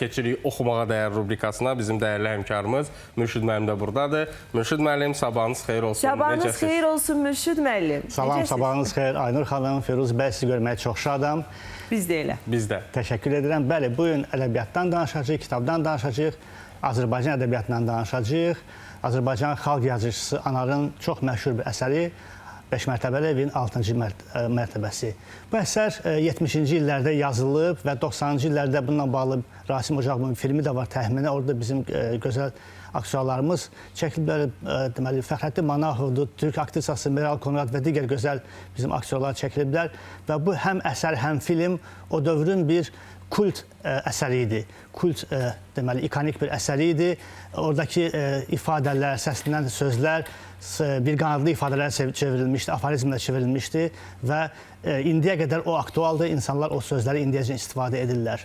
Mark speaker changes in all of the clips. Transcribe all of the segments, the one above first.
Speaker 1: keçirik oxumağa dəyər rubrikasına. Bizim dəyərli həmkarımız Mürşid müəllim də buradadır. Mürşid müəllim, sabahınız xeyir olsun.
Speaker 2: Sabahınız xeyir olsun Mürşid müəllim.
Speaker 3: Salam, sabahınız xeyir. Aynur xanım, Firuz bəy, sizi görməyə çox şadam.
Speaker 2: Biz də elə.
Speaker 1: Biz də.
Speaker 3: Təşəkkür edirəm. Bəli, bugün ədəbiyyatdan danışacağıq, kitabdan danışacağıq, Azərbaycan ədəbiyyatından danışacağıq. Azərbaycan xalq yazıcısı Anarın çox məşhur bir əsəri 5 mərtəbəli evin 6-cı mərtəbəsi. Bu əsər 70-ci illərdə yazılıb və 90-cı illərdə bununla bağlı Rasim Ocaqovun filmi də var, təxminə. Orada bizim gözəl aktyorlarımız çəkiliblər. Deməli, Fəxrəddin Manahovdur, türk aktrisası Meral Konrad və digər gözəl bizim aktyorlar çəkiliblər. Və bu həm əsər, həm film o dövrün bir kult əsəri idi. Kult, deməli, ikonik bir əsəri idi. Oradakı ifadələr, səslənən sözlər bir qanadlı ifadələrə çevrilmişdi, aforizmlə çevrilmişdi və indiyə qədər o aktualdır. İnsanlar o sözləri indiyəcə istifadə edirlər.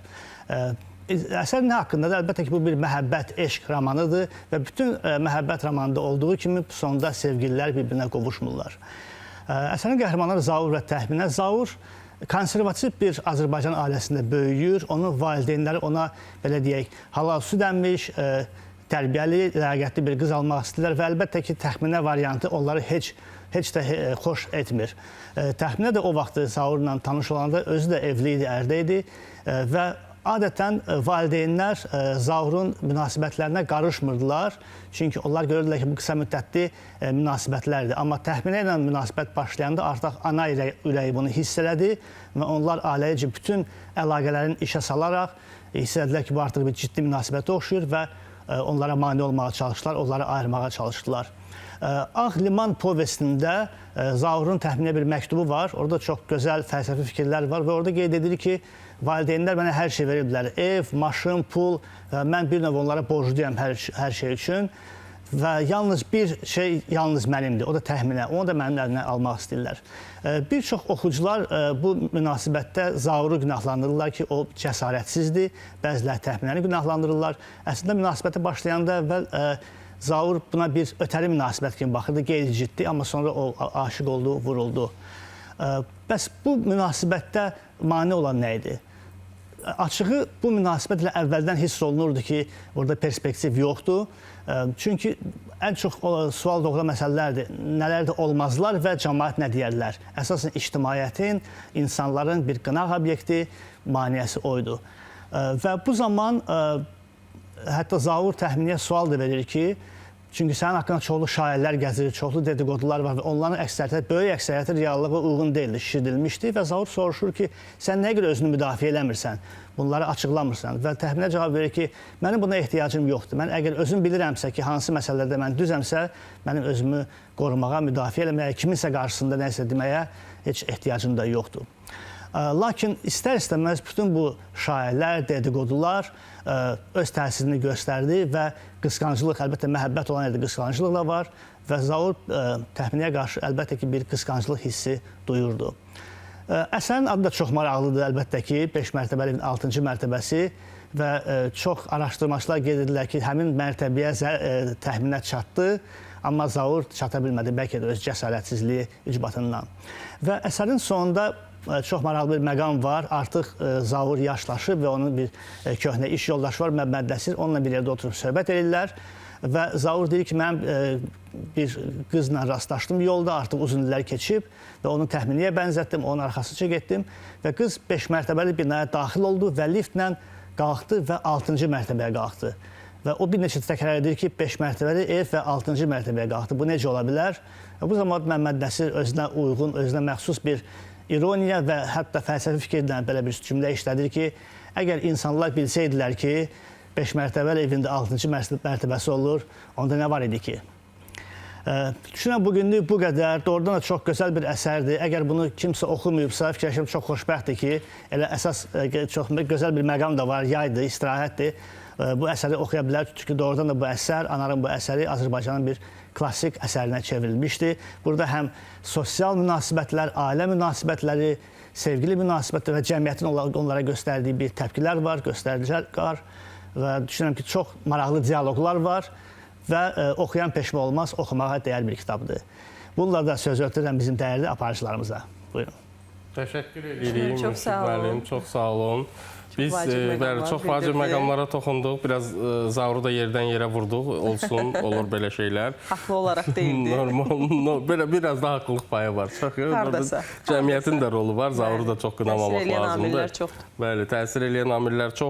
Speaker 3: Əsər nə haqqındadır? Əlbəttə ki, bu bir məhəbbət, eşq romanıdır və bütün məhəbbət romanında olduğu kimi sonda sevgililər bir-birinə qovuşmurlar. Əsərin qəhrəmanları Zaur və Təxminə. Zaur konservativ bir Azərbaycan ailəsində böyüyür. Onun valideynləri ona, belə deyək, halal süd əmmiş, tərbiyəli, ləyaqətli bir qız almaq istəyirlər və əlbəttə ki, Təxminə variantı onları heç də xoş etmir. Təxminə də o vaxtı Zaurla tanış olanda özü də evli idi, ərdə idi və adətən valideynlər Zaurun münasibətlərinə qarışmırdılar. Çünki onlar görürdülər ki, bu qısa müddətli münasibətlərdir. Amma Təxminə ilə münasibət başlayanda artıq ana ürəyi bunu hiss elədi və onlar ailəcə bütün əlaqələrini işə salaraq hiss elədilər ki, bu artıq bir ciddi münasibətə oxşuyur və onlara mane olmağa çalışdılar, onları ayırmağa çalışdılar. Ağ Liman povestində Zaurun Təxminə bir məktubu var. Orada çox gözəl fəlsəfi fikirlər var və orada qeyd edilir ki, valideynlər mənə hər şey veriblər. Ev, maşın, pul. Mən bir növ onlara borcluyam hər şey üçün. Və yalnız bir şey yalnız mənimdir. O da Təxminə. Onu da mənim əlimdən almaq istəyirlər. Bir çox oxucular bu münasibətdə Zauru günahlandırırlar ki, o cəsarətsizdir. Bəziləri Təxminəni günahlandırırlar. Əslində münasibətə başlayanda əvvəl Zaur buna bir ötəri münasibət kimi baxırdı. Qeyri-ciddi, amma sonra o aşiq oldu, vuruldu. Bəs bu münasibətdə mane olan nə idi? Açığı bu münasibətlə əvvəldən hiss olunurdu ki, orada perspektiv yoxdur. Çünki ən çox sual doğuran məsələlərdir. Nələr də olmazlar və cəmaət nə deyərlər? Əsasən ictimaiyyətin, insanların bir qınaq obyekti, maneəsi oydu. Və bu zaman hətta Zaur Təxminəyə sual da verir ki, çünki sənin haqqında çoxlu şairlər gəzir, çoxlu dedikodular var və onların əksəriyyəti, böyük əksəriyyəti reallığa uyğun deyildi, şişirdilmişdi və Zaur soruşur ki, sən nəyə görə özünü müdafiə eləmirsən, bunları açıqlamırsan və Təxminə cavab verir ki, mənim buna ehtiyacım yoxdur. Mən əgər özüm bilirəmsə ki, hansı məsələlərdə mən düzəmsə, mənim özümü qorumağa, müdafiə eləməyə, kiminsə qarşısında nəsə deməyə heç ehtiyacım da yoxdur. Lakin istər-istəməz bütün bu şairlər, dedikodular öz təsirini göstərdi və qısqancılıq, əlbəttə məhəbbət olan yerdə qısqancılıq da var və Zaur Təxminəyə qarşı əlbəttə ki, bir qısqancılıq hissi duyurdu. Əsərin adı da çox maraqlıdır, əlbəttə ki, 5 mərtəbəli 6-cı mərtəbəsi və çox araşdırmaçılar qeyd edirlər ki, həmin mərtəbəyə Təxminə çatdı, amma Zaur çata bilmədi, bəlkə də öz cəsarətsizliyi ucbatından. Və əsərin sonunda çox maraqlı bir məqam var. Artıq Zaur yaşlaşıb və onun bir köhnə iş yoldaşı var, Məmməd Nəsir. Onunla bir yerdə oturub söhbət edirlər və Zaur deyir ki, mən bir qızla rastlaşdım yolda, artıq uzun illər keçib və onu Təxminəyə bənzətdim, onun arxasıca getdim və qız 5 mərtəbəli binaya daxil oldu və liftlə qalxdı və 6-cı mərtəbəyə qalxdı. Və o bir neçə təkrar edir ki, 5 mərtəbəli ev və 6-cı mərtəbəyə qalxdı. Bu necə ola bilər? Və bu zaman Məmməd Nəsir özünə uyğun, özünə məxsus bir ironiya və hətta fəlsəfi fikirlə belə bir cümlə işlədir ki, əgər insanlar bilsəydilər ki, 5 mərtəbəli evində 6-cı mərtəbəsi olur, onda nə var idi ki? Düşünən bugünlük bu qədər, doğrudan da çox gözəl bir əsərdir. Əgər bunu kimsə oxumayıbsa, fikirləşirəm çox xoşbəxtdir ki, elə əsas çox gözəl bir məqam da var, yaydır, istirahətdir. Bu əsəri oxuya bilər, çünki doğrudan da bu əsər, Anarın bu əsəri Azərbaycanın bir klassik əsərinə çevrilmişdi. Burada həm sosial münasibətlər, ailə münasibətləri, sevgili münasibətlər və cəmiyyətin onlara göstərdiyi bir təpkilər var, göstəricilər var və düşünürəm ki, çox maraqlı dialoqlar var və oxuyan peşmə olmaz, oxumağa dəyər bir kitabdır. Bununla da söz ötürürəm bizim dəyərli aparıcılarımıza. Buyurun.
Speaker 1: Təşəkkür edirik
Speaker 2: Çox sağ olun.
Speaker 1: müəllim, çox sağ olun. Biz
Speaker 2: vacib məqamlar
Speaker 1: çox vacib
Speaker 2: bildirdi.
Speaker 1: məqamlara toxunduq. Biraz Zauru da yerdən yerə vurduq. Olsun, olur belə şeylər.
Speaker 2: Haqlı olaraq deyildi.
Speaker 1: Normal, biraz da haqlılıq payı var. Çox
Speaker 2: Hardasa.
Speaker 1: Cəmiyyətin də rolu var. Zauru da çox qınamamaq
Speaker 2: Təsir eləyən
Speaker 1: lazımdır.
Speaker 2: amillər çoxdur.
Speaker 1: Bəli, təsir eləyən amillər çoxdur.